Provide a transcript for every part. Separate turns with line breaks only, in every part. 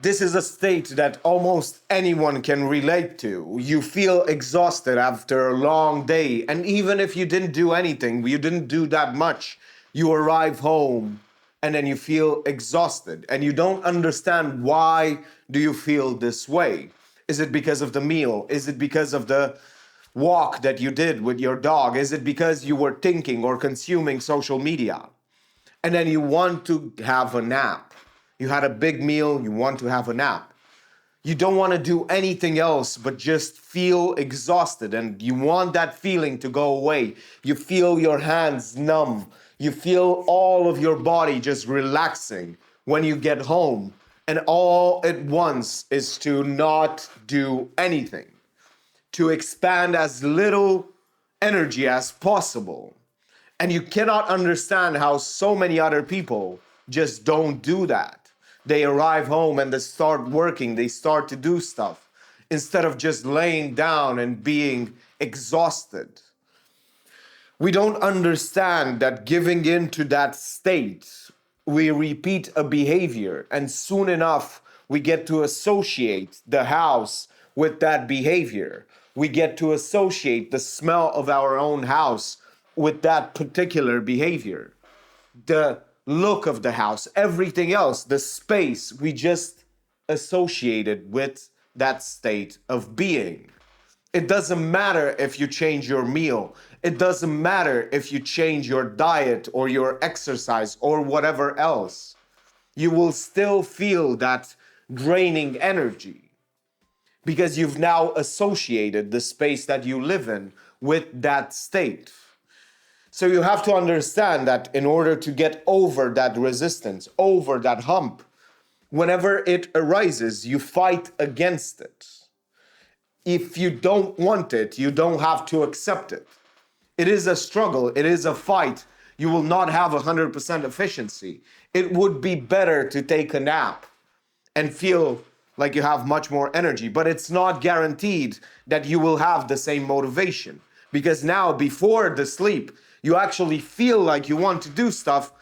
This is a state that almost anyone can relate to. You feel exhausted after a long day, and even if you didn't do anything, you didn't do that much, you arrive home and then you feel exhausted and you don't understand why do you feel this way. Is it because of the meal? Is it because of the walk that you did with your dog? Is it because you were thinking or consuming social media? And then you want to have a nap. You had a big meal, you want to have a nap. You don't want to do anything else but just feel exhausted, and you want that feeling to go away. You feel your hands numb. You feel all of your body just relaxing when you get home, and all it wants is to not do anything, to expand as little energy as possible. And you cannot understand how so many other people just don't do that. They arrive home and they start working, they start to do stuff instead of just laying down and being exhausted. We don't understand that giving in to that state, we repeat a behavior, and soon enough, we get to associate the house with that behavior. We get to associate the smell of our own house with that particular behavior. The look of the house, everything else, the space, we just associate it with that state of being. It doesn't matter if you change your meal. It doesn't matter if you change your diet or your exercise or whatever else. You will still feel that draining energy because you've now associated the space that you live in with that state. So you have to understand that in order to get over that resistance, over that hump, whenever it arises, you fight against it. If you don't want it, you don't have to accept it. It is a struggle, it is a fight. You will not have 100% efficiency. It would be better to take a nap and feel like you have much more energy, but it's not guaranteed that you will have the same motivation, because now before the sleep, you actually feel like you want to do stuff,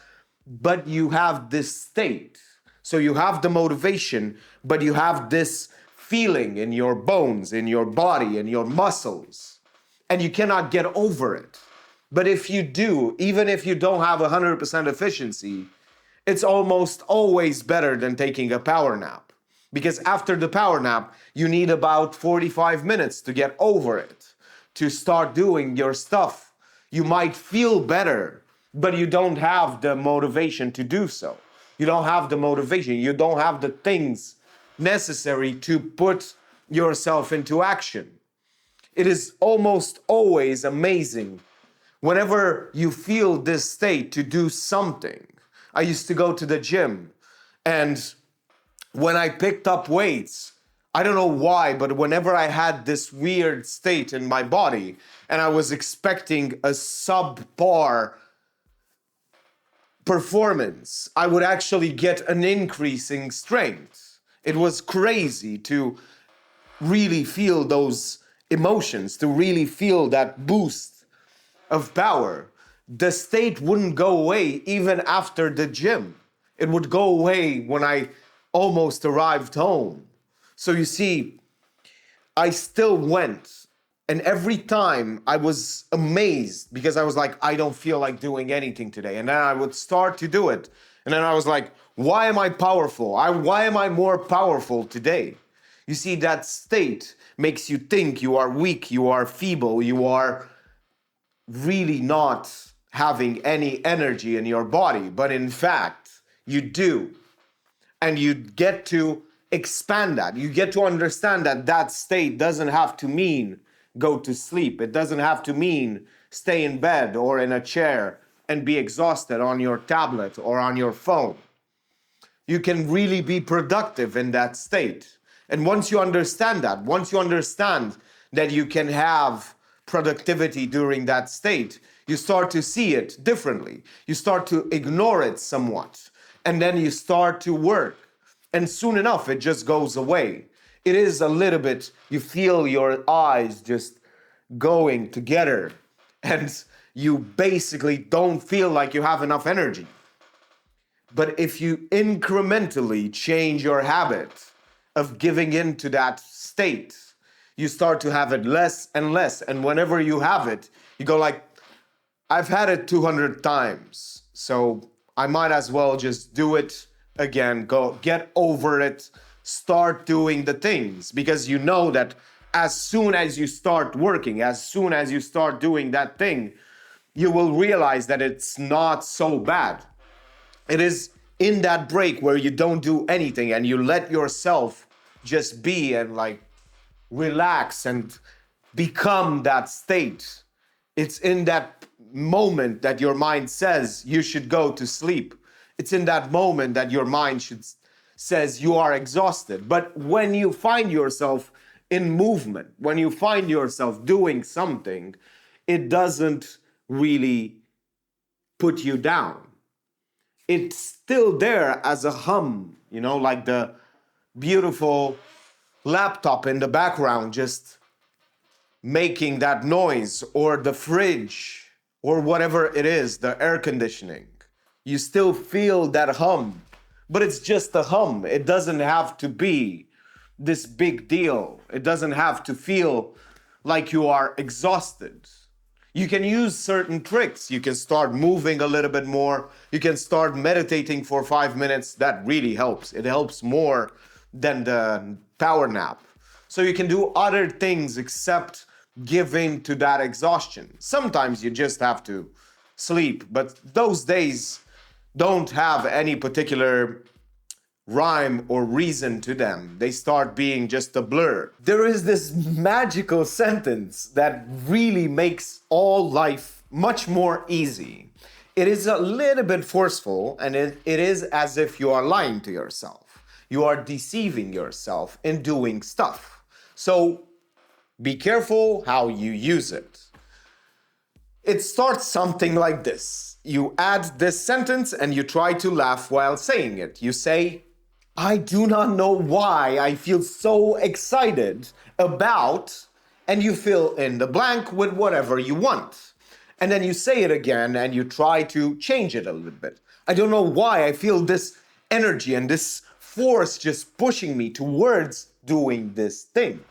but you have this state. So you have the motivation, but you have this feeling in your bones, in your body, in your muscles, and you cannot get over it. But if you do, even if you don't have 100% efficiency, it's almost always better than taking a power nap. Because after the power nap, you need about 45 minutes to get over it, to start doing your stuff. You might feel better, but you don't have the motivation to do so. You don't have the motivation. You don't have the things necessary to put yourself into action. It is almost always amazing whenever you feel this state to do something. I used to go to the gym, and when I picked up weights, I don't know why, but whenever I had this weird state in my body and I was expecting a subpar performance, I would actually get an increasing strength. It was crazy to really feel those emotions, to really feel that boost of power. The state wouldn't go away even after the gym. It would go away when I almost arrived home. So you see, I still went, and every time I was amazed because I was like, I don't feel like doing anything today. And then I would start to do it. And then I was like, why am I powerful? Why am I more powerful today? You see, that state makes you think you are weak, you are feeble, you are really not having any energy in your body. But in fact, you do. And you get to expand that. You get to understand that that state doesn't have to mean go to sleep. It doesn't have to mean stay in bed or in a chair and be exhausted on your tablet or on your phone. You can really be productive in that state. And once you understand that, once you understand that you can have productivity during that state, you start to see it differently. You start to ignore it somewhat. And then you start to work. And soon enough, it just goes away. It is a little bit, you feel your eyes just going together, and you basically don't feel like you have enough energy. But if you incrementally change your habit, of giving in to that state. You start to have it less and less. And whenever you have it, you go like, I've had it 200 times, so I might as well just do it again. Go get over it, start doing the things, because you know that as soon as you start working, as soon as you start doing that thing, you will realize that it's not so bad. It is in that break where you don't do anything and you let yourself just be and like relax and become that state. It's in that moment that your mind says you should go to sleep. It's in that moment that your mind says you are exhausted. But when you find yourself in movement, when you find yourself doing something, it doesn't really put you down. It's still there as a hum, like the beautiful laptop in the background just making that noise, or the fridge, or whatever it is, the air conditioning. You still feel that hum, but it's just a hum. It doesn't have to be this big deal. It doesn't have to feel like you are exhausted. You can use certain tricks. You can start moving a little bit more. You can start meditating for 5 minutes. That really helps. It helps more than the power nap. So you can do other things except give in to that exhaustion. Sometimes you just have to sleep, but those days don't have any particular rhyme or reason to them. They start being just a blur. There is this magical sentence that really makes all life much more easy. It is a little bit forceful, and it is as if you are lying to yourself. You are deceiving yourself in doing stuff. So be careful how you use it. It starts something like this. You add this sentence and you try to laugh while saying it. You say, I do not know why I feel so excited about, and you fill in the blank with whatever you want. And then you say it again and you try to change it a little bit. I don't know why I feel this energy and this force just pushing me towards doing this thing.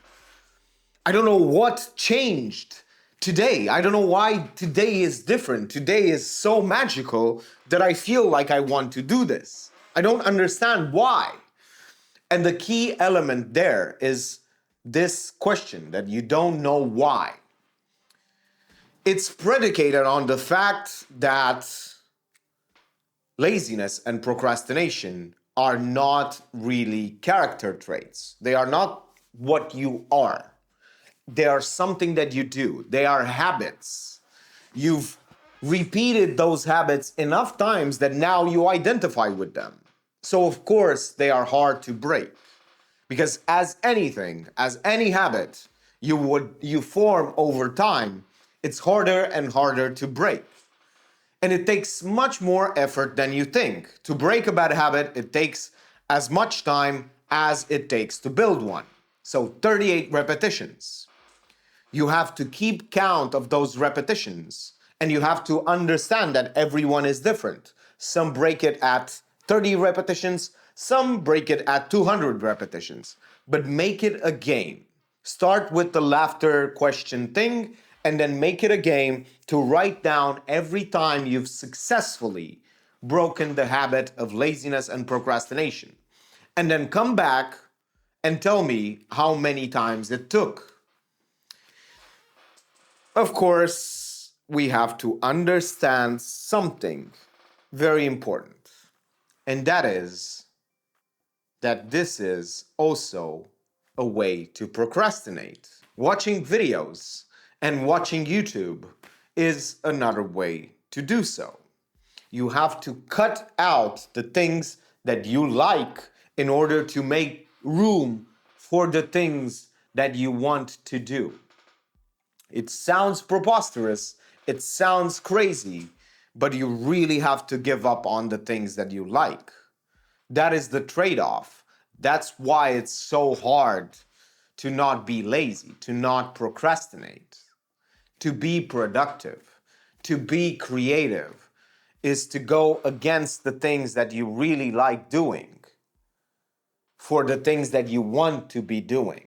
I don't know what changed today. I don't know why today is different. Today is so magical that I feel like I want to do this. I don't understand why. And the key element there is this question that you don't know why. It's predicated on the fact that laziness and procrastination are not really character traits. They are not what you are. They are something that you do. They are habits. You've repeated those habits enough times that now you identify with them. So of course they are hard to break. Because as anything, as any habit you form over time, it's harder and harder to break. And it takes much more effort than you think. To break a bad habit, it takes as much time as it takes to build one. So 38 repetitions. You have to keep count of those repetitions, and you have to understand that everyone is different. Some break it at 30 repetitions, some break it at 200 repetitions, but make it a game. Start with the laughter question thing, and then make it a game to write down every time you've successfully broken the habit of laziness and procrastination. And then come back and tell me how many times it took. Of course, we have to understand something very important, and that is that this is also a way to procrastinate. Watching videos and watching YouTube is another way to do so. You have to cut out the things that you like in order to make room for the things that you want to do. It sounds preposterous, it sounds crazy, but you really have to give up on the things that you like. That is the trade-off. That's why it's so hard to not be lazy, to not procrastinate. To be productive, to be creative, is to go against the things that you really like doing. for the things that you want to be doing.